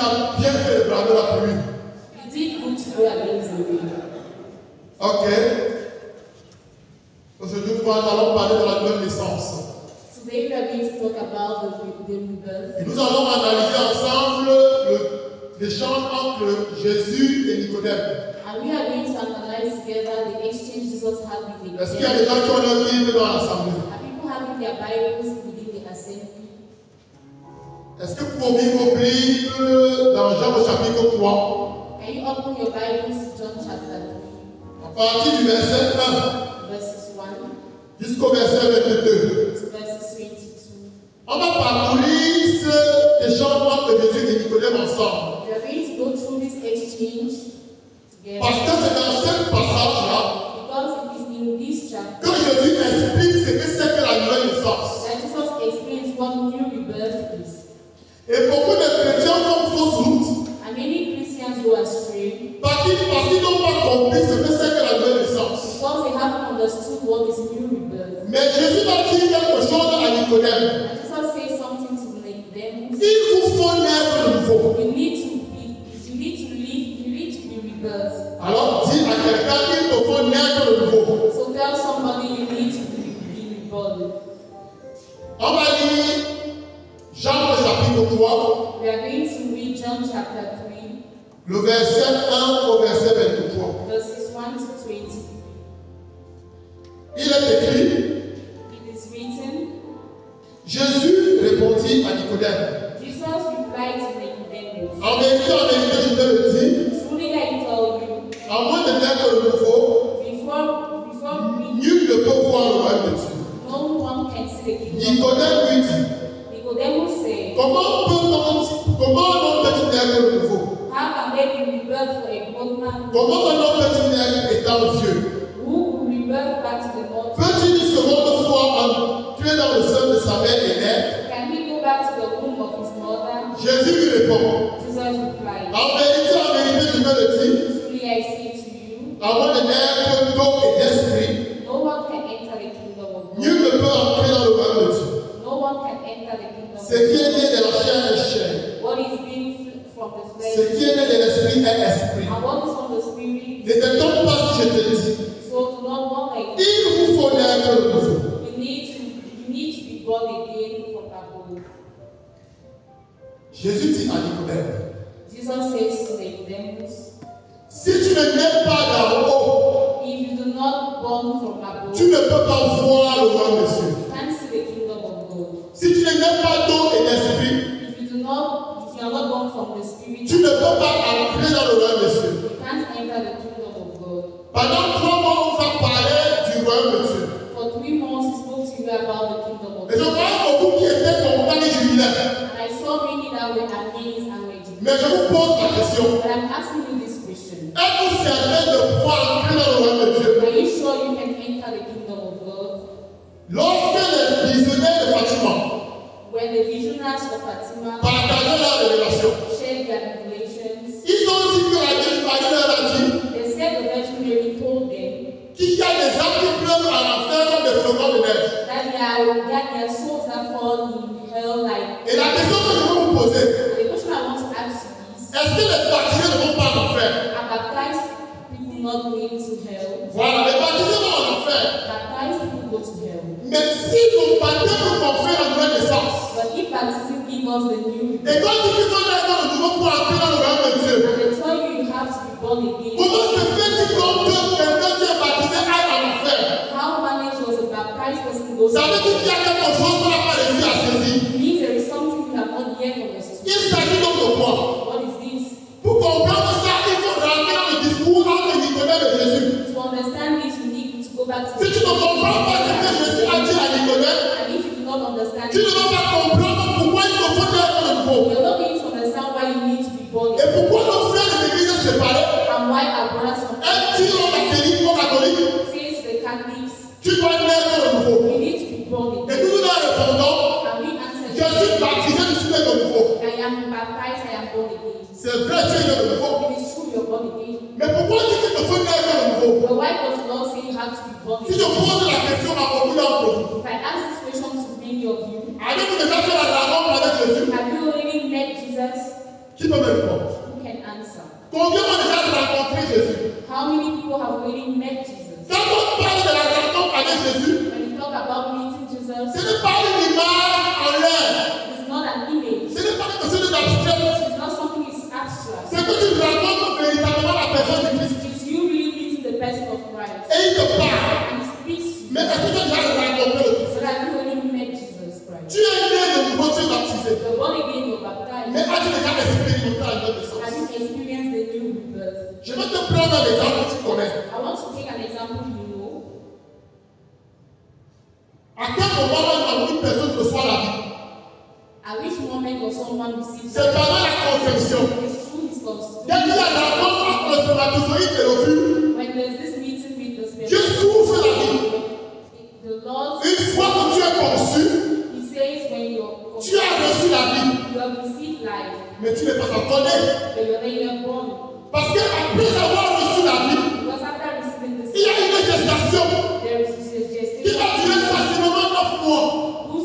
as bien fait de braver la pluie. You did good to go against the wind. Ok. Aujourd'hui, nous allons parler de la nouvelle naissance. Today we are going to talk about the rebirth. Et nous allons analyser ensemble l'échange entre Jésus et Nicodème. And we are going to analyze together the exchange Jesus had with the Est-ce qu'il y a des gens qui ont leur Bible dans l'assemblée? Are people having their Bibles within the assembly? Est-ce que vous pouvez ouvrir vos Bibles dans Jean au chapitre 3? Can you open your Bibles to John chapter 3? À partir du verset 1 Verses 1 jusqu'au verset 22. to verses 22. On va parcourir cet échange entre Jésus et Nicodème ensemble. We are going to go through this exchange together. Parce que c'est dans ce passage-là Because it is in this chapter que Jésus explique ce que c'est que la nouvelle naissance. that Jesus explains what new rebirth is. Et beaucoup de chrétiens font fausse route And many Christians go astray parce qu'ils n'ont pas compris ce que c'est que la nouvelle naissance. because they haven't understood what is new rebirth. Mais Jésus va dire quelque chose à Nicodème. And Jesus says something to them. Il vous faut naître de nouveau. You need to be rebirth. Alors dis à quelqu'un qu'il te faut naître de nouveau. So tell somebody you need to be reborn. On va lire Jean au chapitre 3, We are going to read John chapter 3, le verset 1 au verset 23. verses 1 to 20. Il est écrit, It is written, Jésus répondit à Nicodème. Jesus replied to Nicodemus, En vérité, je te le dis, truly I tell you, à moins de naître de nouveau, before me, nul ne peut voir le royaume de Dieu. no one can see the kingdom. Nicodème lui dit, Nicodemus said, comment un homme peut-il naître de nouveau? how can there be rebirth for a old man Comment un homme peut-il naître étant vieux? who will revert back to the mother? Peut-il une seconde fois entrer dans le sein de sa mère et naître? Can he go back to the womb of his mother? Jésus lui répond, Jesus replied, en vérité, je te le dis, truly I say to you, avant de naître d'eau et d'esprit, no one can enter the kingdom of nul God. ne peut entrer dans le royaume de Dieu. No one can enter the kingdom of Ce qui est God. né de la chair est chair. What is being from the Ce flesh qui est né de l'esprit est esprit. and what is from the spirit. Ne t'étonne pas si je te dis, So do not wonder. il vous faut naître de nouveau. You need to be born again from above. Jésus dit à Nicodème, Jesus says to Nicodemus, si tu ne nais pas d'en haut, if you do not born from above, tu ne peux pas voir le royaume de Dieu. you can't see the kingdom of God. Si tu ne nais pas d'eau et d'esprit, If you are not born from the spirit, tu ne peux pas entrer dans le royaume de Dieu. you can't enter the kingdom of God. Pendant 3 mois, on va parler du royaume de Dieu. For 3 months, he spoke to you about the kingdom of Et je God. vois beaucoup qui étaient contents et jubilaires. And I saw many that were amazed and rejoiced. Mais je vous pose la question. But I'm asking you this question. Êtes-vous certain de pouvoir entrer dans le royaume de Dieu? Are you sure you can enter the kingdom of God? Lorsque les visionnaires de Fatima When the visionaries of Fatima partageaient leur révélation, shared their revelations, ils ont dit que la Vierge Marie leur a dit they said the Virgin Mary told them qu'il y a des âmes qui pleurent en enfer comme des flocons de neige. that their souls that fall in hell like. Et la question que je veux vous poser, The question I want to ask you is, est-ce que les baptisés ne vont pas en enfer? are baptized people not going to hell? Voilà, les baptisés vont en enfer. Baptized people go to hell. Mais si le baptême nous confère la nouvelle naissance, But if baptism gives us the new, et quand tu dis qu'on est dans le nouveau pour entrer dans le royaume de Dieu, and they tell you you have to be born again, comment se fait-il donc que quelqu'un qui est baptisé aille en enfer? how managed was a baptized person goes Ça veut dire qu'il y a quelque chose qu'on n'a pas réussi à saisir. It means there is something you have not yet understood. Il s'agit donc de quoi? What is this? Pour comprendre ça, il faut rentrer dans le discours entre Nicodème et Jésus. To understand this, you need to go back to Si tu ne comprends pas ce que Jésus a dit à Nicodème, and if you do not understand tu ne vas pas comprendre pourquoi il te faut naître de nouveau. you're not going to understand why you need to be born Et again pourquoi nos frères et églises séparés, and why our brothers and un tir au catholique, says to the Catholics, tu dois naître de nouveau. you need to be born Et again. nous leur répondons, And we answer, je suis baptisé, je suis né de nouveau. I am baptized, I am born again. C'est vrai, tu es né de nouveau. It is true you're born again. Mais pourquoi tu dis qu'il te faut naître de nouveau? But why does the Lord say you have to be born Si je again? pose la question à beaucoup d'entre vous, If I ask this question to many of you, avez-vous déjà fait la rencontre avec Jésus? have you already met Jesus? Qui peut me répondre? Who can answer? Combien ont déjà rencontré Jésus? How many people have already met Jesus? Quand on parle de la rencontre avec Jésus, When you talk about meeting ce Jesus, n'est pas une image en l'air. it's not an image. Ce n'est pas quelque chose d'abstrait. It's not something that's abstract. C'est que tu rencontres véritablement la personne de Christ. It's you really meeting the person of Christ. Et il te parle. And he speaks to you. Mais est-ce que tu as déjà rencontré le Christ? But have you already met Jesus Christ? Tu es né de nouveau, tu es baptisé. You're born again, you're Mais baptized. as-tu déjà expérimenté la nouvelle naissance? Have you experienced the new rebirth? Je vais te prendre un exemple que tu connais. I want to take an example you know. À quel moment une personne reçoit la vie? At which moment does someone receive C'est pendant la conception. It's through his constitution. Dès qu'il y a la rencontre entre le spermatozoïde et l'ovule, When there's this meeting with the Spirit, Dieu souffle la vie. the Lord, Une fois que tu es conçu, he says when tu as reçu la vie, you have received life, mais tu n'es pas encore né. but you're not yet born. Parce qu'après avoir reçu la vie, Because after receiving this, il y a une gestation there is this qui gestation va durer facilement 9 mois. who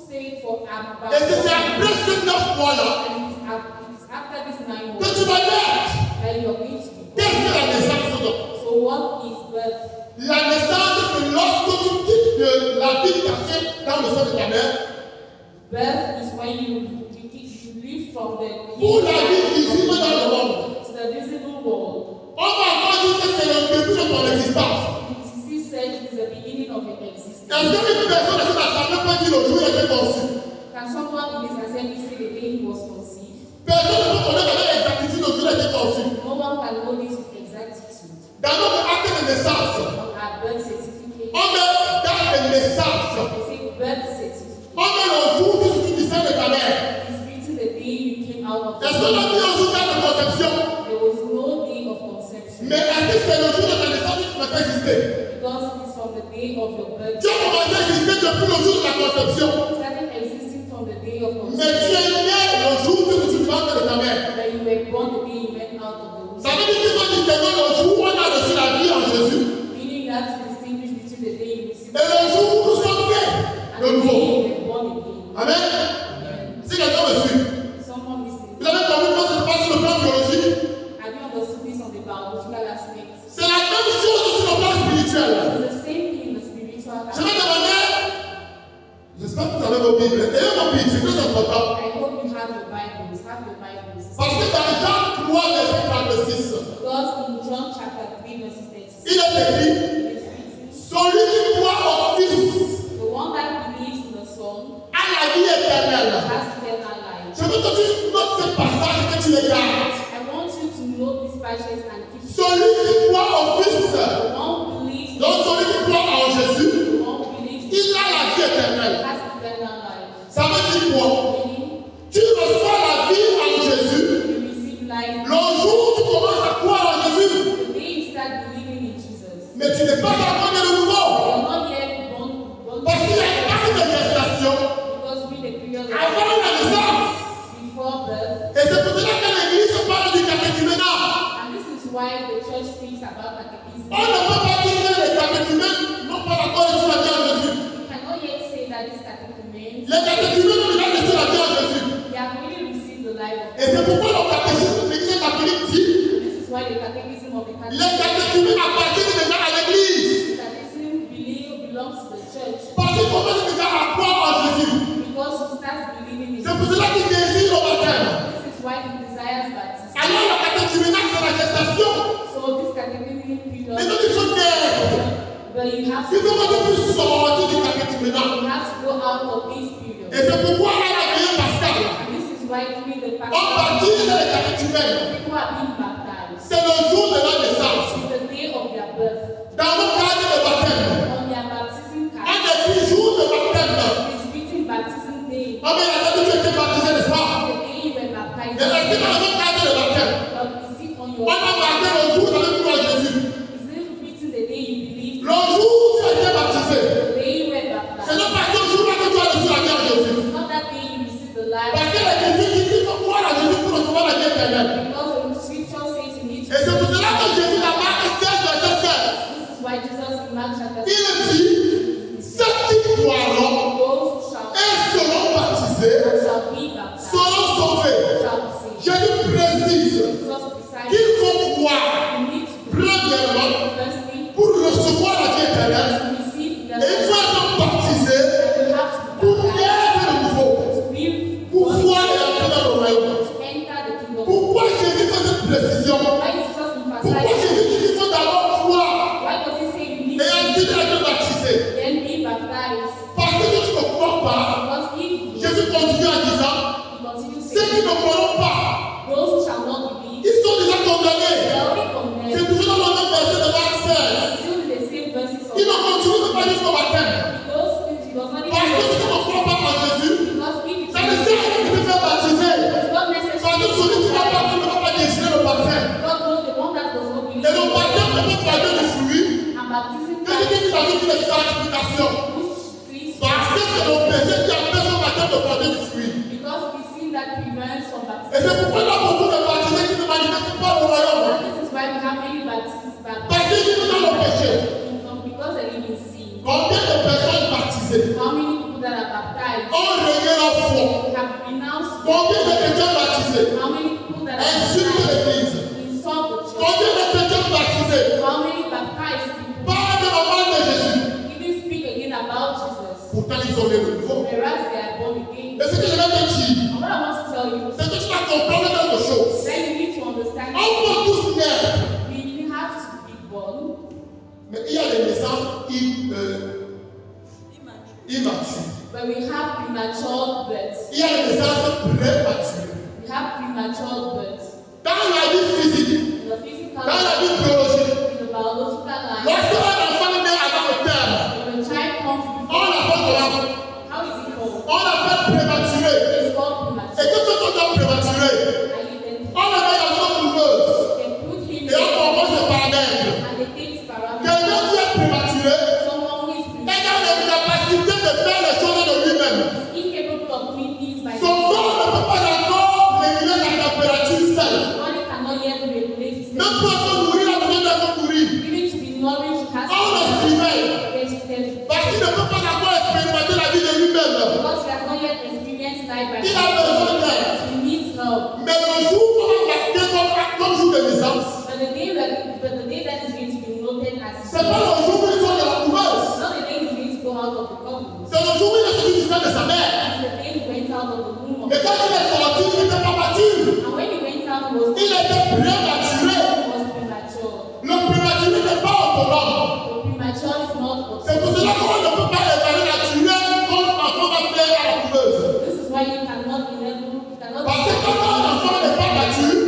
stayed for about Et c'est après ces 9 mois-là and it is after this 9 que months tu vas naître. that you are going to be born. Qu'est-ce que la naissance donc? So what is birth? La naissance, c'est lorsque tu quittes la vie cachée dans le sein de ta mère Birth is when you live from the pour la vie visible dans le monde. to the visible world. On va encore dire que c'est le début de ton existence. He said it is the beginning of your existence. Est-ce qu'une personne de cette assemblée peut dire le jour où il était conçu? Can someone in this assembly say the day he was conceived? Personne ne peut connaître avec exactitude le jour où il était conçu. No one can know this with exactitude. Dans notre acte de naissance, On a birth certificate. on met date de naissance. They say birth certificate. On met le jour où tu du sein de ta mère. It's written the day you came out of the Est-ce qu'on a mis un jour date de conception? There was no day of conception. Mais est-ce que c'est le jour de ta naissance que tu m'as fait exister? Because it is from the day of your birth. Tu as commencé à exister depuis le jour de ta conception. It started existing from the day of Mais tu conception. es né le jour où tu du ventre de ta mère. That you were born the day you went out of the womb. Ça veut dire qu'il faut distinguer le jour où on a reçu la vie en Jésus Meaning you have to distinguish between the day you received et le jour où nous sommes nés and de the day nouveau. you were born again. Amen. Amen. Si quelqu'un me suit, Someone listening. vous avez compris comment ça se passe sur le plan biologique? Have you understood this on the biological aspect? C'est la même chose sur le plan spirituel. It's the same thing in the spiritual Je vais aspect. demander, j'espère que vous avez vos Bibles. Et vos Bibles, c'est très important. I hope you have your Bibles. Have your Bibles. Parce que dans Jean 3, verset 36, Because in John chapter 3 verses 36, il est écrit, it's written, celui qui croit au Fils the one that believes in the Son a la vie éternelle. has eternal life. Je veux que tu notes ce passage et que tu le gardes. I want you to know these passages and keep it. Celui qui croit au Fils, The one who believes in donc celui qui croit en Jésus, the one who believes il a la vie éternelle. has eternal life. Ça veut dire quoi? Meaning, Tu reçois la vie en Jésus. you receive life Le jour où tu commences à croire en Jésus, the day you start believing in Jesus. mais tu n'es pas encore né de nouveau. You're not yet born Parce qu'il y a une acte de gestation because we the period avant la naissance. before birth. Et c'est pour cela que l'Église parle du catéchuménat. And this is why the church speaks about catechism. On ne peut pas dire que les catéchumènes n'ont pas encore reçu la vie en Jésus. You cannot yet say that this catechumens, Les catéchumènes ont déjà reçu la vie en Jésus. they have really received the life of Et c'est pourquoi le catéchisme de l'Église catholique dit This is why the catechism of the les catéchumènes appartiennent déjà à l'Église. belongs to the church Parce qu'ils commencent déjà à croire en Jésus. because he starts believing in C'est pour cela qu'ils désirent le baptême. This is why he desires baptism. Alors le catéchuménat, c'est la gestation. So this catechism Mais period, donc il faut naître. but you have Il faut que to tu puisses sortir du catéchuménat. go out of this period. Et c'est pourquoi à la veillée pascale, And this is why during the on Passover, baptise les catéchumènes. people are being baptized. C'est le jour de la naissance. It's the day of their birth. Dans le cadre de baptême, On their baptism on card, écrit jour de baptême. it's written baptism day. On met la date où tu étais baptisé, n'est-ce pas? The day you were baptized. Et est-ce que dans le cadre de baptême, But is it on your on a marqué le jour où tu avais cru en Jésus? Is it written the day you believed? Le jour où tu as été baptisé. The day you were Ce baptized? n'est pas ce jour-là que tu as reçu la vie en Jésus. It's not that day you received the life. Parce que l'Église dit qu'il faut croire en Jésus pour recevoir la vie éternelle. Because the scripture says you need to. Et c'est pour cela que Jésus dans Marc 16, verset 16, This is why Jesus in Mark chapter 6 il dit, ceux qui croiront those who shall et seront baptisés and shall be baptized seront sauvés. shall be saved. Jésus précision? Why is Jesus Pourquoi emphasizing? Jésus dit qu'il faut d'abord croire Why does he say you need et ensuite être baptisé? then be baptized? Parce que si tu ne crois pas, Because if you Jésus continue en disant, continue ceux qui saying, ne croiront pas, those who shall not believe, ils sont déjà condamnés. they are already C'est condemned. toujours dans le même verset de Marc 16. Still the same verses of Il ne continue pas jusqu'au baptême. those things he does not even Parce que si tu ne crois pas en Jésus, because if ça ne sert à rien de te faire baptiser. it's not Parce necessary que celui qui n'a pas, tu ne vas pas désirer le baptême. God knows the one that does not Et believe le baptême ne peut pas donner du fruit. and baptism Que ce qui s'agit d'une sanctification. which Parce que c'est le péché qui empêche le baptême de porter du fruit. because it is sin that prevents from Et baptism. c'est pourquoi il y a beaucoup de baptisés qui ne manifestent pas le royaume. And this is why we have many baptisms Parce qu'ils vivent dans le péché. because they live in sin. Combien de personnes baptisées How many people that are baptized ont renié leur foi? have renounced? Combien de chrétiens baptisés How many people that are insultent baptized l'église? insult the church? Combien de chrétiens baptisés How many baptized people parlent de la mort de Jésus? even speak again about Jesus? Pourtant, ils sont nés de nouveau. Whereas they are born again. Et ce que je vais te dire, And what I want to tell you c'est que tu vas comprendre quelque chose. that you need to understand On peut tous naître, we have to be born, mais il y a des naissances immatures. but we have premature birth. Il y a des naissances prématurées. We have premature birth. Dans la vie physique, In the physical dans la life, vie biologique, in the biological life, lorsque un enfant naît avant le terme, when a child comes on before, l'appelle comment? how is it called? On l'appelle prématuré. It's called Et premature. que ce qu'on donne prématuré, And you then on le met dans une couveuse they put him et on compose ses paramètres. and they take his parameters. Quelqu'un qui est prématuré Someone who is est dans l'incapacité de faire les choses de lui-même. incapable of doing things by Son corps ne peut pas encore réguler la température seul. body cannot yet regulate his Même pour être nourri, il a besoin d'être nourri. even to be nourished has On le surveille there's parce qu'il ne peut pas encore expérimenter la vie de lui-même. because he has not yet experienced life by Il a besoin d'aide. he needs help. Mais le jour qu'on va marquer comme jour de naissance, But the day that is going to be noted as c'est pas le jour où ils sont de la couveuse. not the day he's going to go out of the covenant. C'est le jour où il est sorti du sein de sa mère. It's the day he went out of the womb of Et quand il est sorti, il n'était pas mature. and when he went out he was Il était prématuré. premature. Le prématuré n'est pas autonome. The premature is not C'est pour cela qu'on ne peut pas évaluer la tuer comme on va faire à la couveuse. this is why you cannot be able you cannot Parce que quand un enfant n'est pas mature,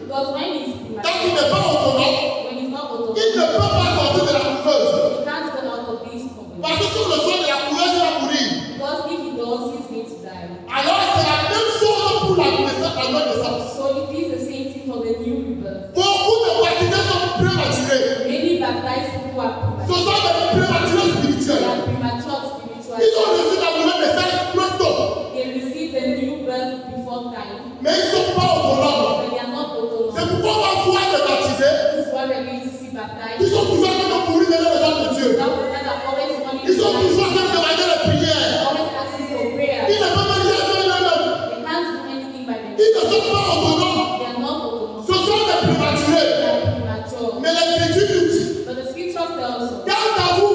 because when he's tant qu'il premature n'est pas autonome, when he's not il autonome ne peut pas sortir de la couveuse. he can't go out of this covenant. Parce que sur le sol de la couveuse, il va mourir. Because if he does, he's going to die. Alors c'est la même chose pour la naissance, la nouvelle naissance. So it is the same thing for the new rebirth. Beaucoup de baptisés sont prématurés. Many baptized people are Ce premature. sont des prématurés They spirituels. are premature Ils spiritually. ont reçu la nouvelle naissance plus tôt, They receive the new birth before time, mais ils ne sont pas autonomes. but they are not C'est autonomous. pourquoi on va voir des baptisés. This is why we are going to see Ils baptized. sont toujours en train de courir derrière les hommes de Dieu. That are always wanting Ils to sont toujours en die. train de demander les prières. Always asking for prayer. Ils ne peuvent pas rien faire eux-mêmes. They can't do anything by Ils themselves. ne sont pas autonomes. They are not autonomous. Ce sont des prématurés. They are premature. Mais l'Écriture nous dit, But the scripture tells us, quant à vous,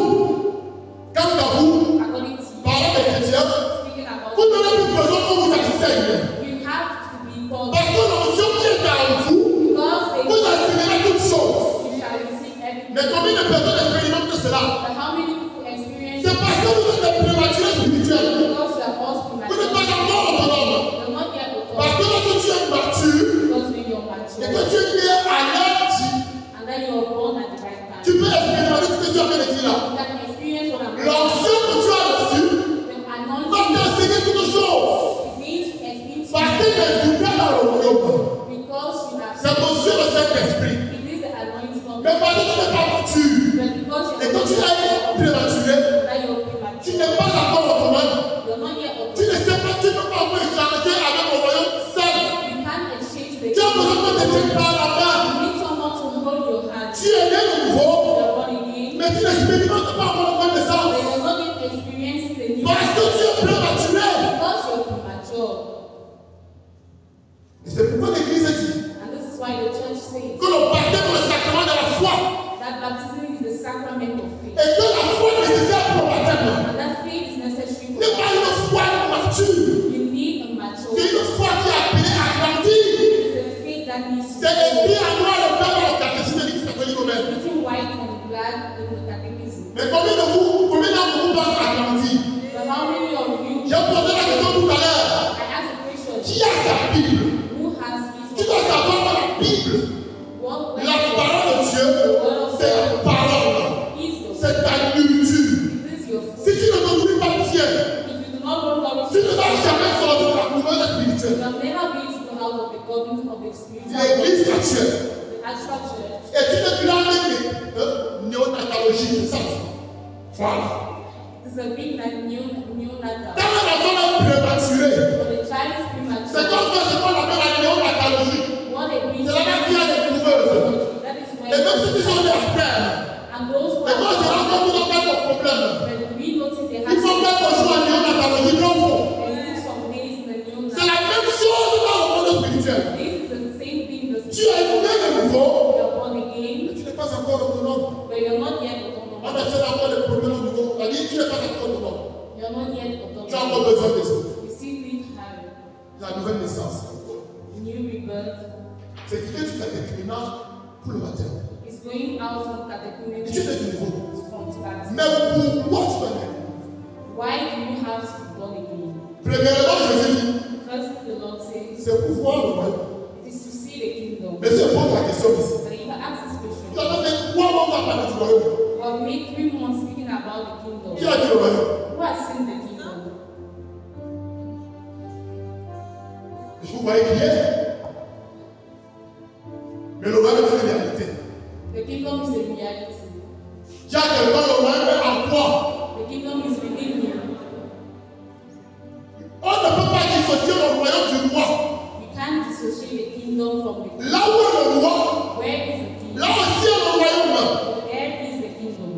according to parlant des chrétiens, speaking about vous n'avez plus besoin qu'on vous enseigne. you have to be taught Parce que l'onction qui est en vous, because they vous enseignera toutes choses. you shall receive everything. Mais combien de personnes expérimentent cela? But how many people experience C'est parce que vous êtes des prématurés spirituels. because you are all Vous n'êtes premature? pas encore autonomes. You're not yet Parce que autonomous lorsque tu es mature because when you're et que mature tu es né à l'heure dit, and then you are born at the right tu time. peux expérimenter ce que tu as fait de dire là. You can experience what I'm L'onction que tu as reçue the va anointing t'enseigner toutes choses. it means to experience Parce que les douteurs dans le royaume, because you have c'est monsieur le Saint-Esprit. it is the anointing of Mais parce que tu n'es pas mature but because et que tu es prématuré, that you're tu premature n'es pas encore autonome. you're not yet Tu ne autonomous. sais pas, tu ne peux pas encore échanger avec le royaume seul. You can't exchange the Tu as besoin que tu te par la main. you need someone to hold your hand. Tu es né de nouveau, You're born again. mais tu n'expérimentes pas encore la But naissance. you're not yet experiencing the new Parce que tu es prématuré. because you're premature. Et c'est pourquoi l'Église dit And this is why the church says que le baptême est le sacrement de la foi. that baptism is the sacrament of faith. Et que la foi nécessaire pour le baptême And that faith is necessary n'est for pas une foi mature. you need a mature C'est faith. une foi qui est appelée à grandir. It's a faith that needs to C'est grow. écrit en Bible, What la parole de Dieu, c'est la parole. C'est ta nourriture. Si tu ne t'occupes pas de Dieu, tu ne vas jamais sortir de la couverture spirituelle. L'église actuelle. Et tu ne peux pas mettre néonatologie, c'est ça. Voilà. Quand l'enfant est prématuré, c'est comme ça que qu'on appelle la néonatologie. C'est là-bas qu'il y a des couveuses. Et même si tu sont des terres, et quand tu rencontres tout un tas de problèmes, il faut mettre ton choix en néonatologie, non fond. C'est la même chose dans le monde spirituel. Tu as été de nouveau, mais tu n'es pas encore autonome. On a fait encore des problèmes au niveau. On a dit tu n'es pas encore autonome. Tu as encore besoin de ça. La nouvelle naissance. C'est que tu fais des criminels pour le matin. Going out from catechumenes Tu es de nouveau. from start. Mais pourquoi tu es né? Why do you have to be born again? Premièrement, Jésus dit, First, the Lord says, c'est pour voir le royaume. it is to see the kingdom. Mais je pose la question ici. But if I ask this question, Tu as fait 3 mois à parler du royaume. we have made 3 months speaking about the kingdom. Qui a dit le royaume? Who has seen the kingdom? Je vous voyais crier. Mais le royaume c'est une réalité. The kingdom is a reality. Tu as quelqu'un, le royaume est en toi. The kingdom is within you. On ne peut pas dissocier le royaume du roi. You can't dissociate the kingdom from the king. Là où est le roi, Where is the king? là aussi est le royaume. There is the kingdom.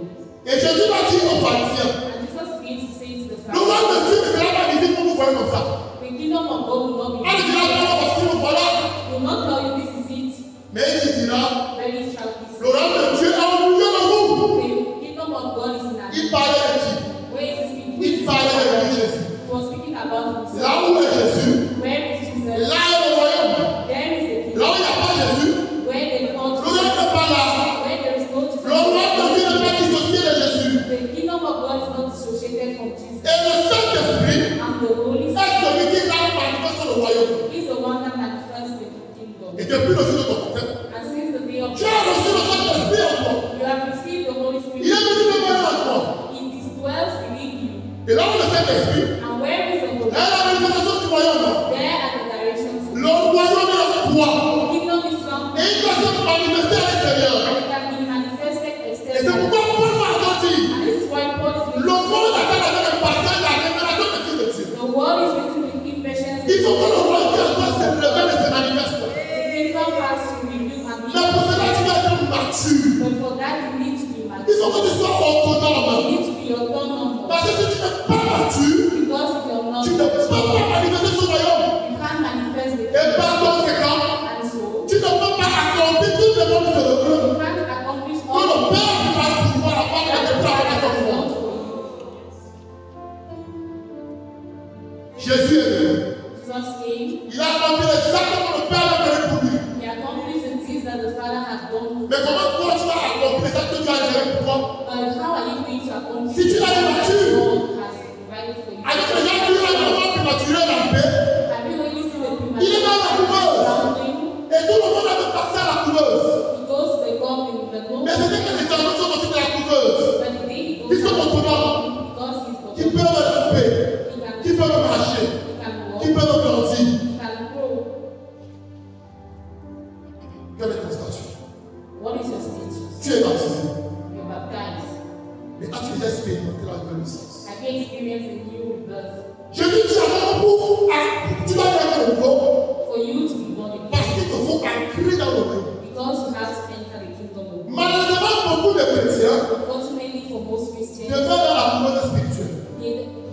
Et Jésus va dire aux pharisiens, And Jesus begins to say to the le roi de Pharisees, Dieu ne sera pas visible pour vous voir comme ça. the kingdom of God will not be On ne dira pas, voici le voilà. He will not tell you this is it. Mais il dira, Where it shall be. le royaume de Dieu est au milieu de vous. The kingdom of God is in our Il parlait de qui? Where is he speaking? Il parlait de lui, Jésus. He was speaking about himself. Là où est Jésus, Where is Jesus? là est le royaume. There is the Là où kingdom. il n'y a pas Jésus, Where they call le royaume n'est pas là. Where there is no Jesus. Le royaume de Dieu n'est pas dissocié de Jésus. The kingdom of God is not dissociated from Jesus. Et le Saint-Esprit And the Holy est Spirit celui qui va manifester le royaume. is the one that manifests the kingdom. Et depuis le jour de ton baptême, And since the day of tu as reçu le Saint-Esprit en toi. you have received the Holy Il est Spirit, venu demeurer en toi. it is dwells within you. Et là où le Saint-Esprit, And where is the Holy là est la manifestation du royaume. There are the directions. Le royaume est en toi. The kingdom is found Et il doit se manifester à l'extérieur. and it can be manifested Et c'est externally. pourquoi Paul va dire, And this is why Paul is le monde attend avec impatience la révélation de Fils de Dieu. the world is waiting with impatience. Il faut que le royaume qui est en toi se révèle et se manifeste. The kingdom has to reveal and be. Mais pour cela, tu dois être mature. But for that you need to be Il mature. faut que tu sois autonome. You need to be autonome. Parce que si tu n'es pas mature, Because if you're not, tu ne peux pas manifester ce royaume. you can't manifest the Et par kingdom. conséquent, And so tu ne peux pas accomplir tout le monde sur le you trône. can't accomplish Que le all Père qui va pouvoir avoir that des the plans Father avec has toi. done for you. Jésus est venu. Jesus came. Il a accompli exactement le Père avait fait pour lui. He accomplished the things that the Father had done. Mais comment toi tu vas accomplir ça que tu as géré pour toi? But how are you going to accomplish Si tu l'as what mature. God has provided for you? Alors que j'ai vu un enfant prématuré dans la paix. Have you already seen the Il est dans la couveuse. surrounding? Et tout le monde avait passé à la couveuse. He goes to the God in the Mais north. c'était que les enfants sont sortis de la couveuse. But the day he Ils goes sont out, autonomes. because he's Qui the peuvent ramper. he Qui peuvent marcher. can walk, Qui peuvent grandir. he can grow. Quel est ton statut? What is your status? Tu es baptisé. You're baptized. Mais as-tu déjà expérimenté la nouvelle naissance? Have you experienced a new rebirth? Je dis tu as beaucoup à. Tu dois être de nouveau. For you to be born again, Parce qu'il te faut ancrer dans le royaume. because you have to enter the kingdom of God. Malheureusement, beaucoup de chrétiens Unfortunately, for most ne Christians, vont dans la couveuse spirituelle.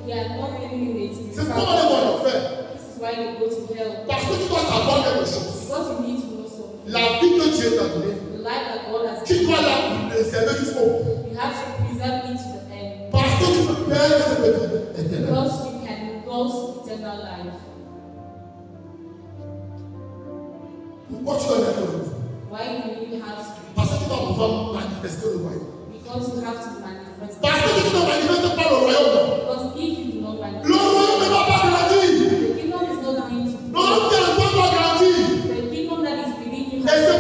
they are not living in the C'est spiritual pourquoi on est en enfer. This is why they go to hell. Parce que tu dois savoir quelque chose. Because you need to know something. La vie que Dieu t'a donnée, The life that God has tu given dois you, la préserver jusqu'au bout. you have to preserve it to the end. Parce que tu peux perdre cette vie éternelle. Because you can lose eternal life. Pourquoi tu dois être heureux? Why do you have to? Parce que tu dois pouvoir manifester le royaume. Because you have to manifest. Parce que si tu ne manifestes pas le royaume, Because if you do not le manifest, royaume ne va pas grandir. the kingdom is not going to. Le royaume qui est en toi doit grandir. The kingdom that is within you Et ce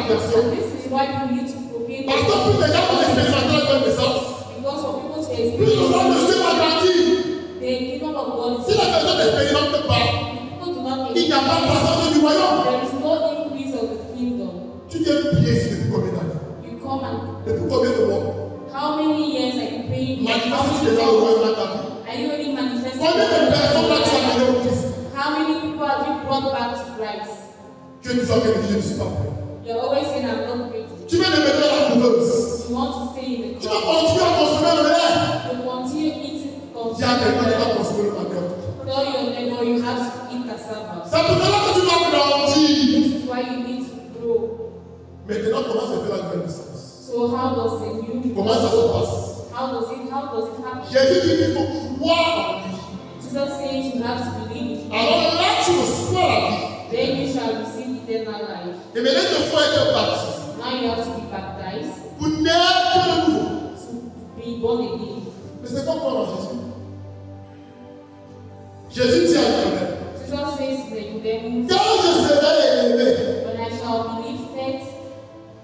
l'expiation. And this is why you need to proclaim. Parce que plus les gens vont expérimenter la naissance, Because for people to plus le nom de experience Dieu va grandir. the kingdom of God Si is la personne n'expérimente pas, people do not il n'y a pas de experience. croissance du royaume. There is no increase of the kingdom. Tu viens prier ici depuis combien d'années? You come and Depuis combien de mois? how many years are you praying? How Manifeste many déjà le royaume months? dans ta vie. Are you already manifesting? Combien de personnes là tu as mené au Christ? How many people have you brought back to Christ? Tu es toujours quelqu'un qui dit je ne suis pas prêt. You're always saying I'm not ready. Tu veux devenir la couveuse. You want to stay in the Tu vas crowd. continuer à consommer le lait. You continue eating Il y a quelqu'un qui va cassava. consommer le manioc. Tell your neighbor you have to eat cassava. C'est pour cela que tu dois grandir. This is why you need to grow. Maintenant, comment se fait la nouvelle naissance? So how does the new Comment ça se passe? how does it happen? Jésus dit qu'il faut croire en lui. Jesus says you have to believe. Alors là, tu reçois la vie. Then you shall receive eternal life. Et maintenant, il faut être baptisé. Now you have to be baptized Pour naître de nouveau. to be born again. Mais c'est pas croire en Jésus. Jésus dit à lui-même, Jesus says to them, quand je serai élevé, when I shall be lifted,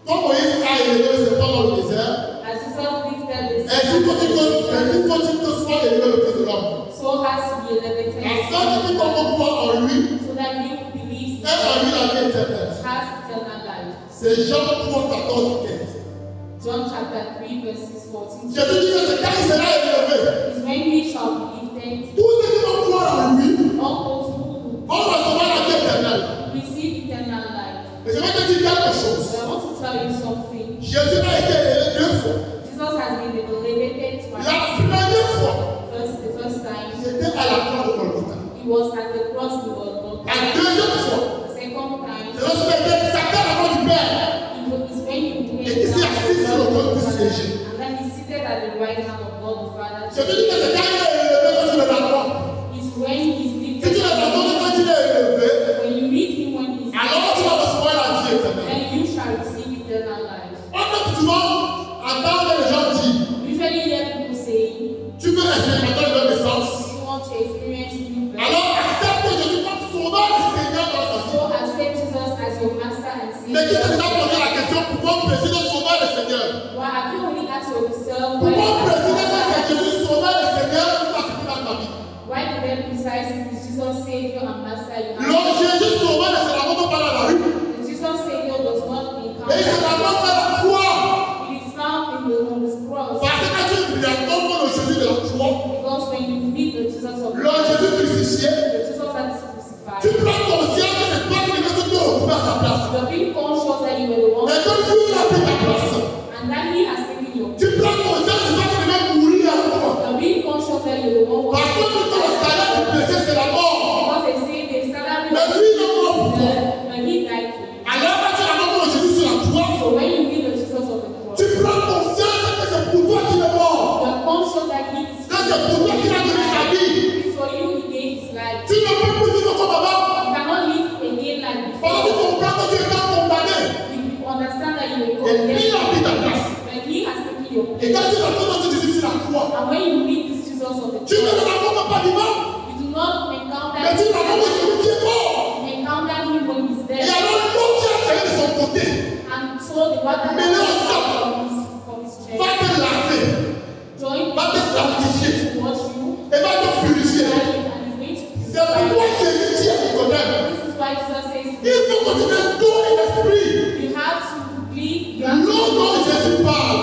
comme Moïse a élevé le serpent dans le désert, as Jesus lifted the ainsi faut-il que soit élevé le Fils de l'homme. so has to be elevated, Afin que quiconque croit en lui so that you believe ait en lui la vie éternelle. has eternal life. C'est Jean 3, 14, 15. John chapter 3 verses 14. Jésus dit que c'est quand il sera élevé, Is when we shall be lifted, tous ceux qui vont croire en lui all those who vont recevoir la vie éternelle. receive eternal life. Mais je vais te dire quelque chose. But I want to tell you something. Jésus a été élevé 2 fois. Jesus has been elevated twice. La première fois, The first time, c'était à la croix de Golgotha. he was at the cross of God. La deuxième fois, The second time, c'est lorsqu'il a été sacré à la main du Père. is when he Et qui s'est assis sur le trône du siège. and then he's seated at the right hand of God the Father. Jésus dit que c'est quand il est élevé que tu le t'attends. Is when he's Si lifted. tu le t'attends quand il est élevé, When you meet him when he's alors tu vas recevoir la vie éternelle. then you shall receive eternal life. On peut souvent entendre les gens dire, Usually hear people say, tu veux expérimenter une naissance. you want to experience new birth. Alors accepte Jésus comme sauveur et Seigneur dans ta vie. So accept Jesus as your master and Mais qui savior. s'est déjà posé la question, pourquoi préciser sauveur et Seigneur? Why have you only asked yourself Pourquoi préciser why que Jésus sauveur et Seigneur tout a fait dans ta vie? do they precise is Jesus savior and master you Le have? Jésus sauveur ne se rencontre pas dans la rue. The Jesus savior does not Mais il se encounter. rencontre à la croix. It is found on the cross. Parce que tu rencontres le Jésus de la croix, Because when you meet the Jesus of le Jésus crucifié, the Jesus that is tu crucified, prends conscience que c'est toi qui devais te occuper à sa place. you are being conscious that you were the one Et que lui, il a pris ta place. and that he has taken your Tu prends conscience que c'est toi qui devais mourir à toi. You are being conscious that you're the one who Parce que le salaire du péché, c'est la mort. because they say the salary Mais lui, il est mort pour toi. but he died for you. Alors quand tu rencontres le Jésus sur la croix, So when you meet the Jesus of the cross, tu prends conscience que c'est pour toi qu'il est mort. you are conscious that he is Que c'est pour toi qu'il a donné sa vie. it is for you he gave his life. Tu ne peux plus vivre comme avant. You cannot live again like Parce que tu before. comprends que tu es condamné. You understand that you were Et lui, il a pris ta condemned, place. but he has taken your Et place. quand tu rencontres ce Jésus sur la croix, And when you meet this Jesus of the tu ne le cross, rencontres pas vivant, you do not encounter mais tu rencontres celui qui est mort. encounter him when he's Et dead. alors l'autre qui a fait de son côté And so the water Mais that non, comes ça. from his chest va te laver join va te sanctifier to watch you et va te purifier. and he's going to C'est pourquoi Jésus dit à Nicodème, This is why Jesus says il faut que tu mettes d'eau et d'esprit. you have to believe, you have L'eau dont Jésus parle,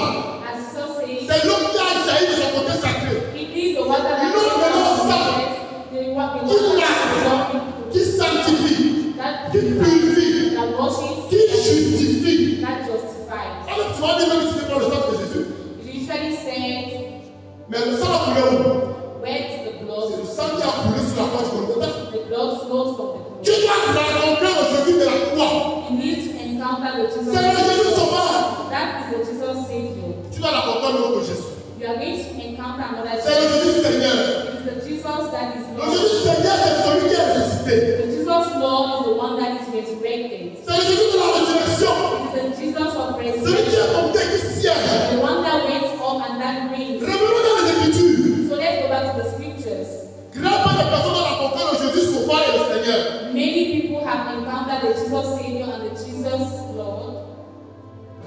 as Jesus says, c'est l'eau qui a jailli de son côté sacré, it is the water that L'eau comes de from l'eau his sainte. chest, the water Qui that lave, qui sanctifie, that qui purifie, that washes, qui justifie. that justifies. Alors tu vas dire même si c'est pas le sang de Jésus, It usually says, mais le sang a coulé où? where is the C'est blood? le sang qui a coulé sur la croix du Golgotha. The blood flows from the Tu cross. dois rencontrer le Jésus de la croix. You need to encounter the Jesus. C'est le Jésus sauveur. That is the Jesus Savior. Tu dois rencontrer l'autre Jésus. You are going to encounter another C'est le Jesus. Jésus Seigneur. It is the Jesus that is Le Lord. Jésus Seigneur, c'est celui qui est ressuscité. The Jesus Lord is the one that is resurrected. C'est le Jésus de la résurrection. It is the Jesus of Celui qui resurrection. est monté, qui siège. The one that went up and that reigns. Revenons dans les Écritures. So let's go back to the scriptures. Grand nombre de personnes ont rencontré le Jésus sauveur et le Seigneur. Many people have encountered the Jesus Savior and the Jesus Lord.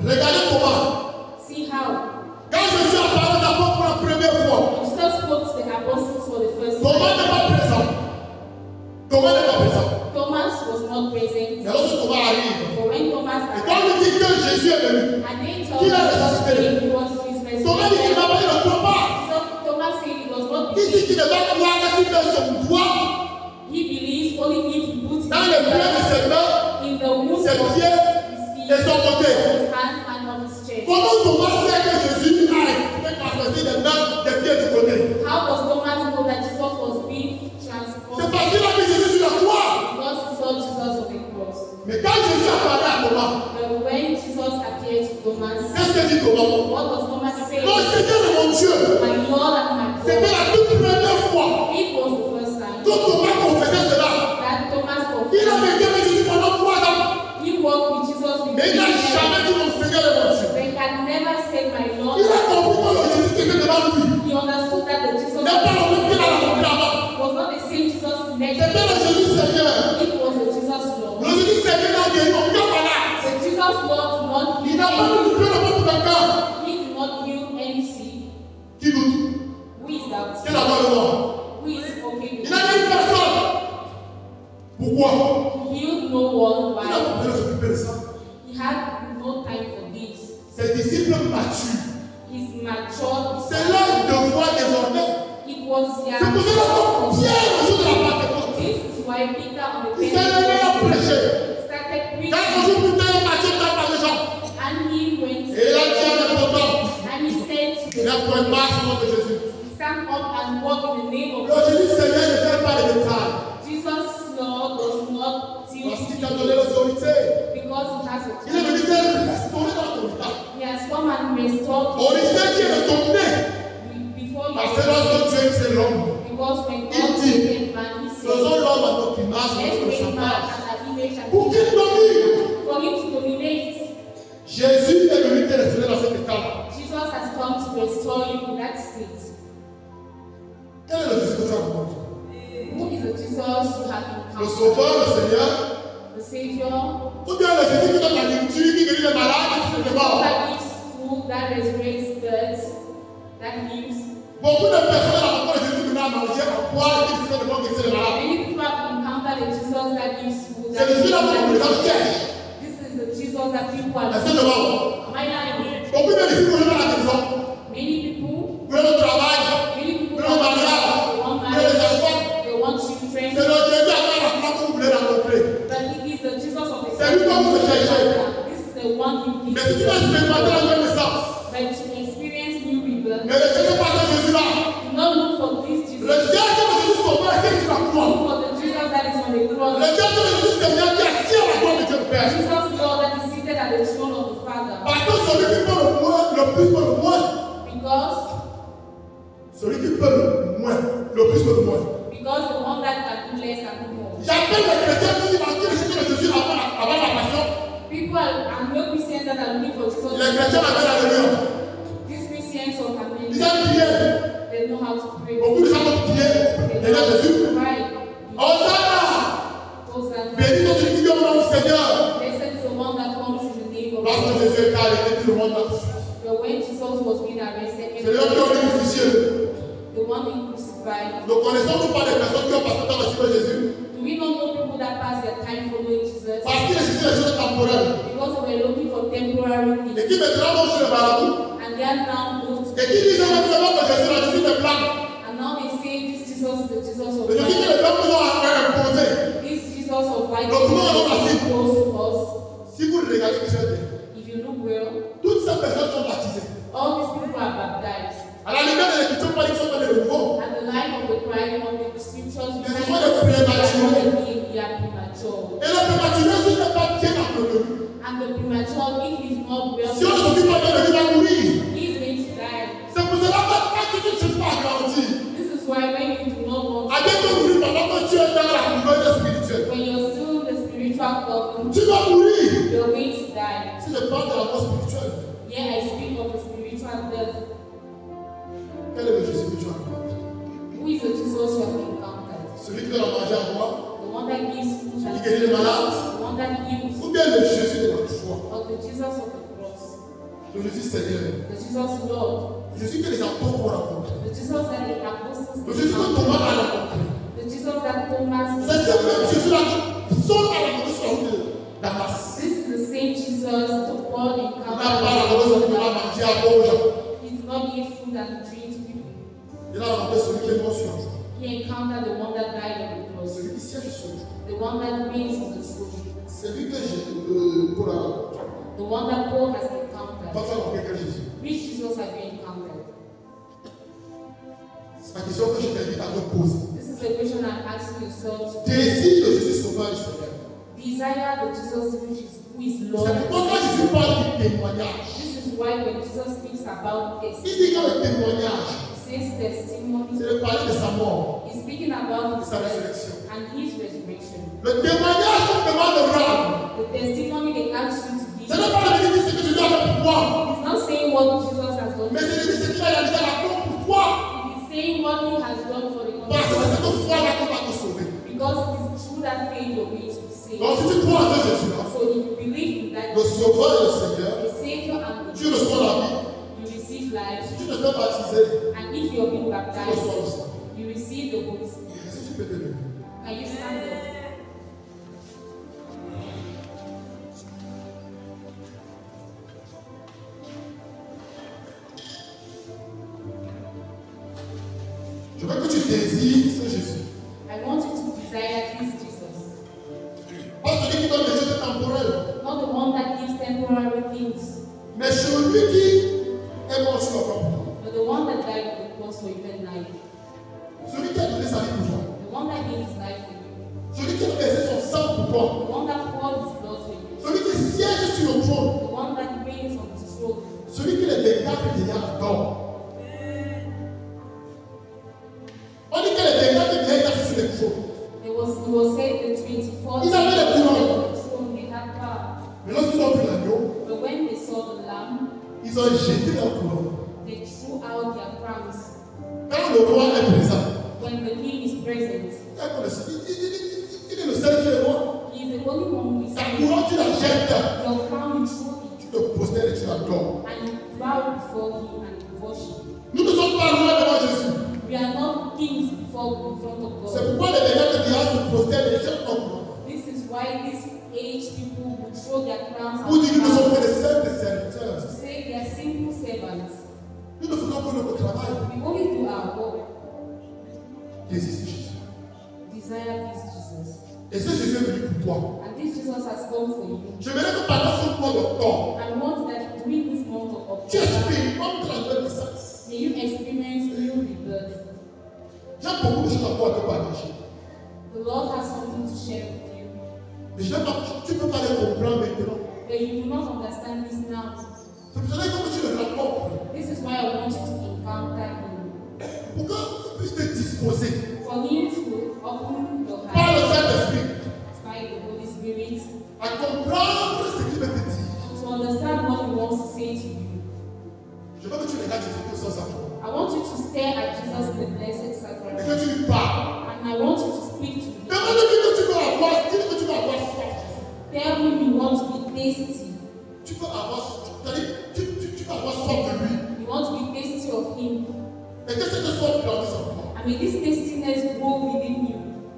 Regardez Thomas. See how. Quand Jésus a parlé d'abord pour la première fois, When Jesus spoke to the apostles for the first Thomas time, n'est pas présent. Thomas n'est pas présent. Thomas was not present. Mais lorsque Thomas arrive, But when Thomas et quand on arrived, dit que Jésus est venu, and they told Qui l'a him ressuscité? he was his Thomas dit qu'il resurrection, n'a pas, il ne croit pas. so Thomas said he does not Il dit believe. qu'il ne va croire que s'il met son doigt He believes only if he puts his dans les plaies de finger ses mains, in the wounds ses of pieds his feet, et son côté. his hands and of his chest. Comment Thomas sait que Jésus a été transpercé des mains, des pieds du côté? How does Thomas know that Jesus was being C'est transformed? parce qu'il a mis Jésus sur la croix. Because he saw Jesus on the cross. Mais quand Jésus a parlé à Thomas, But when Jesus appeared to Thomas, qu'est-ce que dit Thomas? what does Thomas say? Mon Seigneur et mon Dieu. My Lord and my C'était God. la toute première fois It was the first time que Thomas confessait cela. that Thomas Il a confessed. vécu avec Jésus pendant 3 ans. He walked with Jesus in Mais il n'a jamais dit mon Seigneur et mon Dieu. They had never said my Lord. Il a compris que le Jésus qui était devant lui He understood that the Jesus n'est pas le même qu'il a rencontré avant. was not the same Jesus he met. C'était le Jésus Seigneur. It was the Jesus Lord. Le Jésus Seigneur n'a guéri aucun malade. The Jesus Lord did not Il heal n'a pas any. eu de le monde d'un cas. He did not heal any sick. Qui doute? Who is that? Quel a le nom? Who is okay Il with n'a dit une personne. Pourquoi? He healed no one. Il n'a Why? pas pu s'occuper de ça. He had no time for this. Ses disciples matures. He's matured. C'est leur devoir désormais. It was their C'est pour cela que Pierre, le jour de la Pentecôte, This is why Peter on the il s'est levé à prêcher. started preaching, 4 jours plus tard, Matthieu tape à les gens. and he went Et il a dit à l'important, and he said to the lève-toi et marche au nom de Jésus. stand up and walk in the name of Le Jésus Seigneur ne fait pas les détails. Jesus. Lord does not deal Parce qu'il with t'a you donné l'autorité. because he has Il est venu authority. te restaurer dans l'autorité. He has come and restored Autorité qui est retournée. before Parce que you. lorsque Dieu c'est l'homme, Because when Il God dit, created man, he said, faisons l'homme à notre image, let's notre make man semblance. as our image and Pour qu'il domine. for him to dominate. Jésus est venu te restaurer dans cet état. Jesus has come to restore you in that state. Quel est le Jésus que tu as rencontré? Who is the Jesus you have Le encountered? Sauveur, le Seigneur, The Savior, ou bien le Jésus qui donne la nourriture, qui guérit les malades, qui fait les morts. that gives food, that resurrects dead, that lives. Beaucoup de personnes rencontrent le Jésus qui vient à manger, à boire, et qui fait les morts, qui fait les malades. Many people have encountered a Jesus that gives food. C'est le Jésus là que les gens cherchent. This is the Jesus that people are Est-ce que je vois? Am I lying? Beaucoup de disciples vont à la maison, Many people, pour le travail, many people pour le mariage, they want pour les marriage, enfants. they want C'est children, le Jésus à la croix que vous voulez rencontrer. but it is the Jesus of the C'est lui dont vous cherchez. This is the one you give. Mais si tu veux expérimenter la même naissance, But to experience new rebirth, mais ne cherchez pas ce Jésus-là. do not look for this Jesus. Le Dieu que le Jésus sauveur qui est sur la croix. Look for the Jesus that is on the cross. Le Dieu que le Jésus Seigneur qui attire la gloire de Dieu le Père. Jesus Lord that is seated at the throne of the Father. Parce que celui qui peut le moins, le plus peut le moins. Because Celui qui peut le moins, le plus peut le moins. the one that can do less can do more. J'appelle les chrétiens qui recherchent le Jésus avant la passion. People are no Christians that are looking for Jesus. Les chrétiens appellent la lumière. These Christians of Ils America, ont prié. they know how to pray. Beaucoup de gens ont prié. They Derrière know how Jésus. to pray. Hosanna! Hosanna. Béni soit celui qui vient au nom du Seigneur. Blessed is the one that comes in the name of Lorsque God. Jésus est arrêté, tout le monde a. But when Jesus was being arrested, C'est l'homme qui a crucifié. the one being crucified, Ne connaissons-nous pas des personnes qui ont passé temps à suivre Jésus? do we not know people that pass their time following Jesus? Parce qu'il existe des choses temporelles. Because they were looking for temporary Et things. qui maintenant vont chez les marabouts. And they are now moved. Et qui disent maintenant que Jésus, la Jésus des plans. And now they say this Jesus is the Jesus of Le Jésus que light. les plans nous ont imposé. This Jesus of light Donc, nous, on va is close to us. Si vous regardez très bien, If you look well, toutes ces personnes sont baptisées. all these people are baptized. À la lumière de l'Écriture, pas qu'ils sont dans les nouveaux. And the light of the cry of the scriptures, They they are premature. are premature. Et le prématuré, s'il n'est pas bien entretenu, And the premature, if he is not well, si on ne s'occupe pas bien de lui, il va mourir. he is going to die. C'est pour cela que quand tu ne cherches pas à grandir, This is why when you do not want à bien te mourir pendant que tu es dans la nouvelle spirituelle, when you're still in the spiritual covenant, tu vas mourir. you're going to die. Si je parle de la mort spirituelle, Here I speak of the spiritual death. quel est le Jésus que tu as rencontré? Who is the Jesus you have encountered? Celui qui donne à manger à boire, The one that gives food qui and guérit les malades, the one that heals, ou bien le Jésus de la foi? or the Jesus of the cross? Le Jésus Seigneur. The Jesus Lord. Le Jésus que les apôtres ont rencontré. The Jesus that the apostles. Le Jésus que Thomas a rencontré. The Jesus that Thomas. C'est ce même Jésus-là qui seul a rencontré sur la route de Damas. This is the same Jesus to Paul Il n'a encountered. pas rencontré celui qui va manger à aux gens. He did not give food and drink to people. Il a rencontré celui qui est mort sur la croix. He encountered the one that died on the cross. Celui qui siège sur la croix. The one that reigns on the throne. C'est lui que Paul a rencontré. The one that Paul has encountered. Toi, tu as rencontré quel Jésus? Which Jesus have you encountered? C'est la question que je t'invite à te poser. This is a question I'm asking yourself. Désire le Jésus sauveur du Seigneur. Desire the Jesus who is Lord. C'est pourquoi quand Jésus parle du témoignage, This is why when Jesus speaks about il testimony, dit que le témoignage, he says testimony. c'est de parler de sa mort, He's speaking about de his sa death résurrection. and his resurrection. Le témoignage qu'on demande de rendre, The testimony they ask you to give. ce n'est pas de dire ce que Jésus a fait pour toi, He's not saying what Jesus has done. mais c'est de dire ce qu'il a réalisé à la croix pour toi. He's saying what he has done for the Parce que c'est community. cette foi-là qui va te sauver. Because it is through that faith you're going to be saved. Donc si tu crois en ce Jésus-là, So if you believe in that, le sauveur et le Seigneur, the Savior and the tu reçois la vie. you receive life. Si tu te fais baptiser, And if you're being tu baptized, reçois le sang. you receive the Holy Spirit. Si tu peux te lever. Can you stand up? Je veux que tu désires ce Jésus. I want you to desire this Jesus. Pas celui qui donne des choses temporelles, Not the one that gives temporary things, mais celui qui est mort sur la croix pour toi. but the one that died on the cross for you and I. Celui qui a donné sa vie pour toi. The one that gave his life for you. Celui qui a versé son sang pour toi. The one that poured his blood for you. Celui qui siège sur le trône. The one that reigns on his throne. Celui qui les décapite et qui adore. On dit que les décapite et qui sur le trône. He was said the 24 Ils avaient le pouvoir. on the throne, they had power. Mais lorsqu'ils ont vu l'agneau, But when they saw the lamb, ils ont jeté leur couronne. they threw out their crowns. Quand le roi est présent, When the king is present, il est le seul qui est roi. he is the only one who is Ta saying, couronne, tu la jettes. your crown you throw it, Tu te prosternes et tu l'adores. and you bow before him and you worship. Nous ne sommes pas loin devant Jésus. We are not kings before in front of C'est God. pourquoi les décapite et se prosternent et jettent leur couronne. This is why these aged people would throw their crowns Pour dire que nous sommes out que des simples serviteurs. to say they are simple servants. Nous ne faisons que notre travail. We only do our work. Désire Jésus. Desire this Jesus. Et ce Jésus est venu pour toi. And this Jesus has come for you. J'aimerais que pendant ce mois d'octobre, I want that during this month of tu October, expérimentes la nouvelle naissance. may you experience new rebirth. J'ai beaucoup de choses à te partager. The Lord has something to share with you. Mais tu ne peux pas les comprendre maintenant. But you do not understand this now. C'est pour cela que tu le rencontres. This is why I want you to encounter Him. Pour que tu puisses te disposer For Him to open your par le heart Saint-Esprit by the Holy Spirit à comprendre ce qu'il veut te dire. to understand what He wants to say to you. Je veux que tu regardes Jésus tout sans savoir. I want you to stare at Jesus in the blessed Et sacrament. que tu lui parles. And I want you to speak to Him. Demande-lui que tu veux avoir. Dis-lui que tu veux avoir soif. Tell Him you want to be tasty. Tu veux avoir, c'est-à-dire, tu veux avoir soif de lui. You want to be tasty of Him. Et que cette soif grandisse en toi. And may this tastiness grow within you.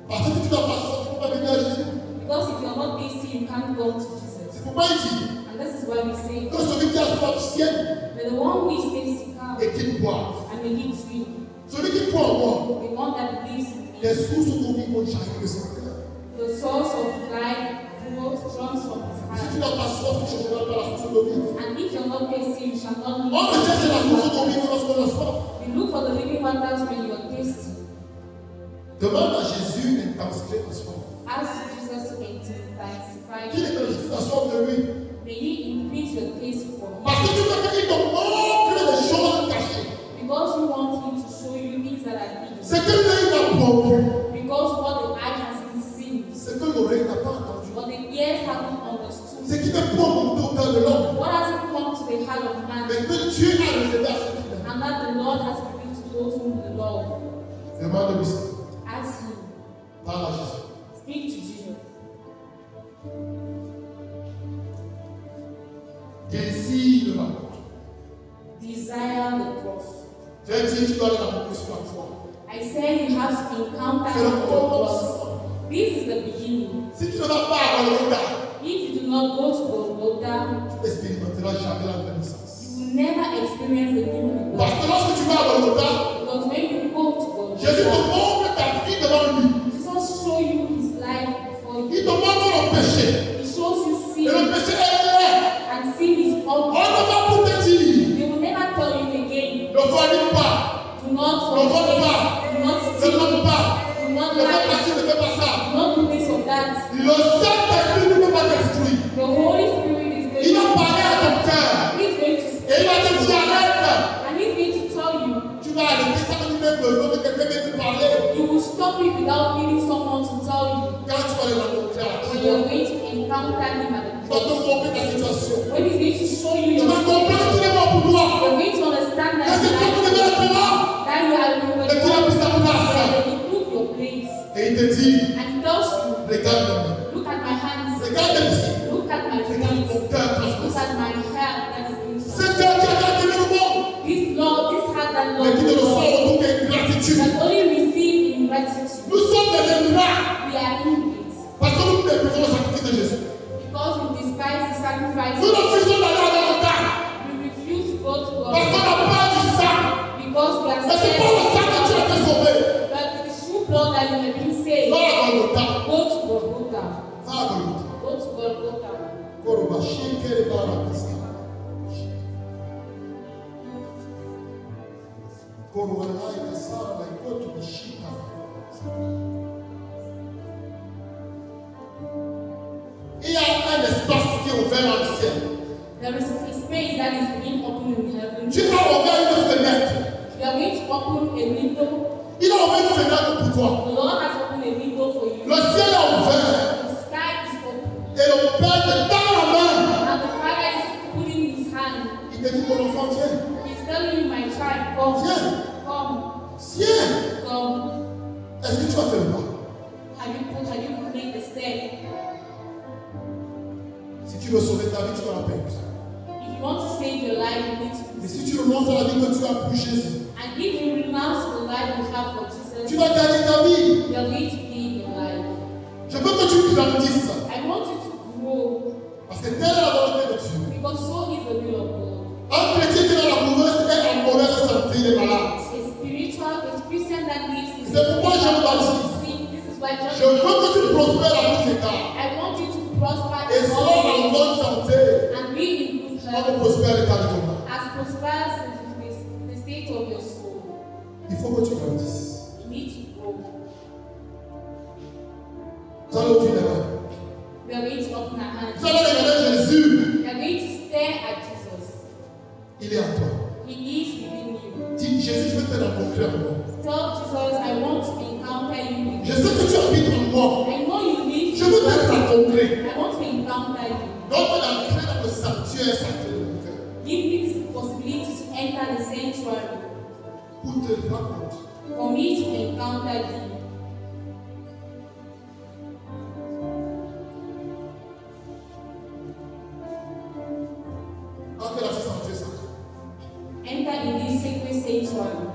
Parce que tu n'as pas soif, tu ne peux pas venir à Jésus. Because if you're not tasty, you can't come to Jesus. C'est pourquoi il dit And this is why we say, que celui qui a soif vienne may the one who is tasty come et qu'il boive. and may he drink. Celui qui croit en moi, The one that believes in me. les sources d'eau vie vont jaillir de son cœur. The source of life flows from his Si tu heart. n'as pas soif, tu ne changeras pas la source d'eau vive. And if you're not tasty, you shall not On recherche la source d'eau vive lorsqu'on a soif. You look for the living waters when you are tasty. Demande à Jésus d'intensifier ta soif. Ask Jesus to intensify Qu'il intensifie ta soif de lui. May he increase your taste for him. Parce que tu veux qu'il te montre des choses cachées. Because you want him to show you things that are hidden. C'est que l'œil n'a pas vu. Because what the eye hasn't seen. C'est que l'oreille n'a pas entendu. What the ears haven't understood. C'est qui te prend monter au cœur de l'homme. What hasn't come to the heart of man. Mais que Dieu a réservé à ceux qui l'aiment. And that the Lord has revealed to those whom the Lord. Demande-lui ça. Ask him. Parle à Jésus. Speak to Jesus. Désire la rencontre. dit, tu dois aller rencontrer sur la foi. I said you have to encounter C'est le the commencement. cross. This is the beginning. Si tu ne vas pas à Golgotha, If you do not go to Golgotha, tu n'expérimenteras jamais la nouvelle naissance. you will never experience the new Parce birth. que lorsque tu vas à Golgotha, Because when you go to Jésus te Golgotha, montre ta vie devant lui. Jesus show you his life before Il you. te montre le péché. He shows you Et le sin, péché est vrai. and sin is On ne ugly. va pas te dire. They will never tell you again. Ne volis pas. Do not Ne vole forget. pas. Do not Ne steal. donne pas. Do not Ne fais pas lie. ci, ne fais pas ça. Do not do this or that. Le Saint-Esprit ne peut pas t'instruire. The Holy Spirit is going Il va parler à ton cœur. He's going to Et il va te dire arrête. and he's going to tell you. Tu vas arrêter ça, tu n'as besoin de quelqu'un qui te parler. You will stop it without needing someone to tell you. Quand tu vas le rencontrer à la When croix, you're going to encounter him at il the va te cross. montrer ta situation. When he's going to show you Tu your vas comprendre qu'il est mort pour toi. you're going to understand Et that c'est toi qui devais être là. that you are Et tu as pris ta place. and he took your place. Et il te dit, And he tells you, regarde-moi. look at my hands, Regarde mes pieds. look at my Regarde feet, mon cœur look transpercé. at my hair that is going to C'est Dieu qui a gardé le monde. this Lord, this hand that Mais Lord qui ne le Lord, sort autour qu'ingratitude. that only receive in gratitude. Nous sommes des ingrats. We are ingrates. Parce que nous méprisons le sacrifice de Jésus. Because we despise the sacrifice, Nous refusons d'aller à Golgotha. we refuse to go to Parce qu'on God a peur du sang. because we are Mais c'est pas le scared. sang que tu as été sauvé. But it is through blood that you have been saved. Va à Golgotha. Go to Golgotha. Va à Golgotha. Go to Golgotha. Koroba, shikere barakisa. Koroba, laika sana, ikotu bishika. Il y a un espace qui est ouvert dans le ciel. There is a space that is being opened in heaven. Tu as ouvert une fenêtre. You are going to open a window. Il a ouvert une fenêtre pour toi. The Lord has opened a window for you. Le ciel est ouvert. The sky is open. Et le Père te tend la main. And the Father is putting his hand. Il te dit, mon enfant, viens. He's telling you, my child, come. Viens. Come. Viens. Come. Est-ce que tu as fait le pas? Have you made the step? Si tu veux sauver ta vie, tu vas la perdre. If you want to save your life, you need to. Mais si tu renonces à la vie que tu as pour Jésus, And if you renounce the life you have for tu Jesus, vas gagner ta vie. you are going to gain your life. Je veux que tu grandisses. I want you to grow Parce que telle est la volonté de Dieu. because so is the will of God. Un chrétien qui est dans la mauvaise est en mauvaise santé, il est malade. A Christian that lives in C'est pourquoi je me baptise. sin. This is why Je John. veux que tu prospères à tous égards. I want you to prosper Et in sois en all bonne santé. ways and be in good Comme health prospère l'état de ton âme. as prospers in the state of your soul. Il faut que tu grandisses. You need to grow. Nous allons ouvrir les mains. We are going to open our Nous hands. allons regarder Jésus. We are going to stare at Jesus. Il est en toi. He is within you. Dis, Jésus, je veux te rencontrer en moi. Tell Jesus, I want to encounter you. Je sais que tu habites en moi. I know you live. Je veux te rencontrer. I want to encounter you. Donc, d'entrer dans le sanctuaire sacré de mon cœur. Give me this possibility to enter the sanctuary. Pour te rencontrer. For me to encounter thee. Entre dans ce sanctuaire sacré. Enter in this sacred sanctuary.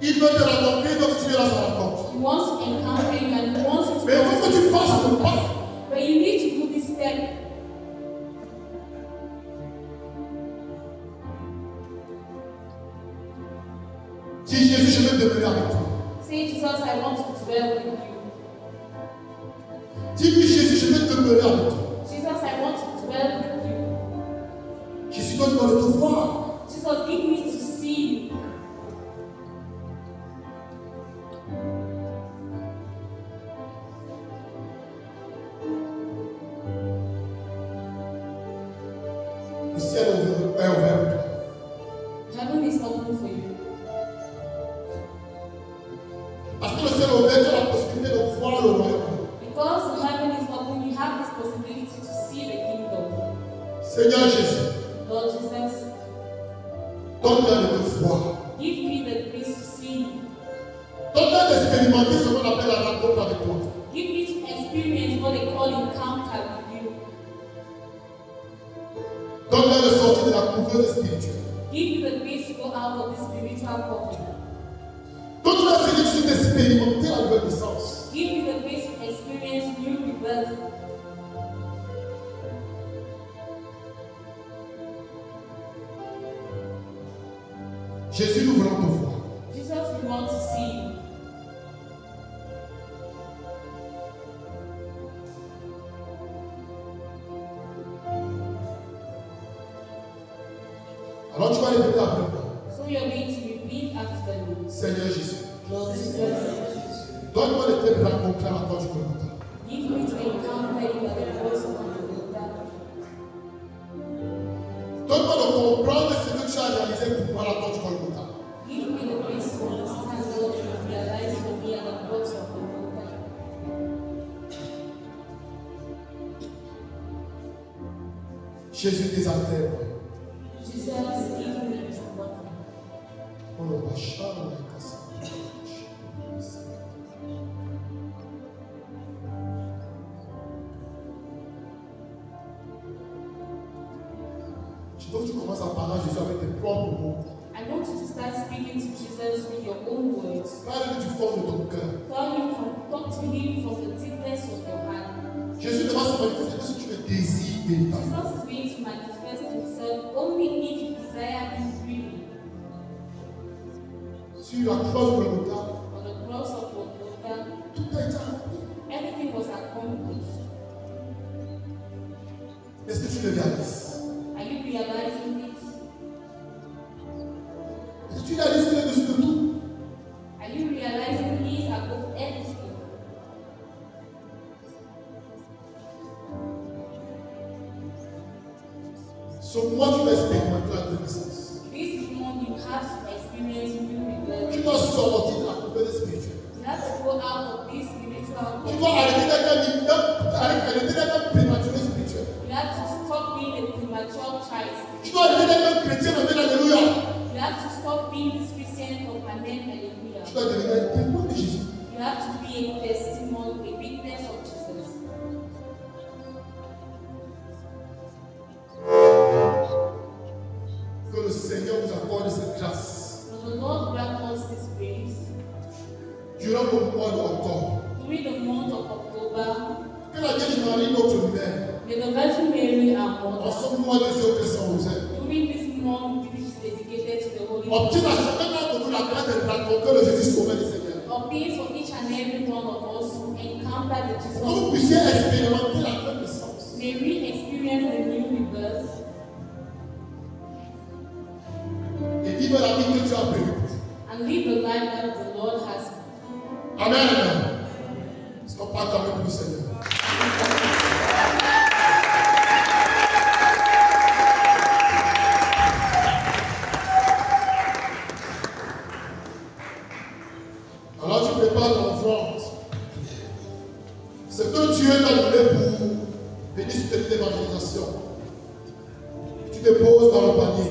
Il veut te rencontrer, donc tu viens à sa rencontre. He wants to encounter you and he wants you to Mais il faut que tu fasses le pas. But you need to do this step. Dis, Jésus, je veux demeurer avec toi. Say, Jesus, I want to dwell with you. Dis-lui, Jésus, je veux demeurer avec toi. Jesus, I want to dwell with you. Jésus, donne-moi de te voir. Jesus, give me to see you. Le ciel est ouvert pour toi. Heaven is open for you. Parce que le ciel est ouvert, tu as la possibilité de voir le royaume. Because heaven is open, you have this possibility to see the kingdom. Seigneur Jésus, Lord Jesus, donne-moi de te voir. give me the grace to see you. Donne-moi d'expérimenter ce qu'on appelle la rencontre avec toi. Give me to experience what they call encounter with you. Donne-moi de sortir de la couveuse spirituelle. Give me the grace to go out of this spiritual physical copy. Quand tu vas essayer d'expérimenter la nouvelle naissance, Give you the grace to experience new rebirth. Jésus, nous voulons te voir. Jesus, we want to see you. Alors tu vas répéter après moi. So you're going to repeat after me. Seigneur Jésus, Lord Jesus, donne-moi le temps de rencontrer la croix du Golgotha. give me to encounter you at the cross of Golgotha. Donne-moi de comprendre ce que tu as réalisé pour moi à la croix du Golgotha. Give me the grace to understand what you realize for me at the cross of Golgotha. Jésus, désaltère. Jesus, give me to walk. On le bachar, on le casse. Je veux que tu commences à parler à Jésus avec tes propres mots. I want you to start speaking to Jesus with your own words. Parle-lui du fond de ton cœur. Talk to him from the deepness of your heart. Jésus ne va se manifester que si tu le désires véritablement. Jesus is going to manifest himself only if you desire him freely. Sur la croix de Golgotha, On the cross of Golgotha, tout a été accompli. everything was accomplished. Est-ce que tu le réalises? Are you realizing this? Est-ce que tu réalises qu'il est dessus de tout? Are you realizing he is above everything? Sur moi, tu vas expérimenter la connaissance. This morning you have to experience new Tu rebirth. dois sortir de la poubelle spirituelle. You have to go out of this spiritual Tu dois arrêter d'être prématuré spirituel. You have to stop being a premature child. Tu dois arrêter d'être un chrétien, mais alléluia. You have to stop being this Christian of an hallelujah. Tu dois devenir un témoin de Jésus. You have to be a testimony, a witness of Jesus. Que le Seigneur vous accorde cette grâce. May the Lord grant us this grace Durant le mois d'octobre. during the month of October. Que la Vierge Marie, notre mère, May the Virgin Mary, our en mother, ce mois de Dieu son rosaire, during this month which is dedicated to the Holy obtienne à Spirit, chacun d'entre nous la grâce de rencontrer le Jésus sauveur du Seigneur. obtains for each and every one of us to encounter the Que vous Jesus. puissiez expérimenter la connaissance. May we experience the new rebirth Et vivre la vie que tu as prévue. and live the life that the Lord has. Amen. Est-ce qu'on parle quand même pour le Seigneur? Alors tu prépares ton offrande. C'est que Dieu t'a donné pour venir sur cette évangélisation. Tu déposes dans le panier.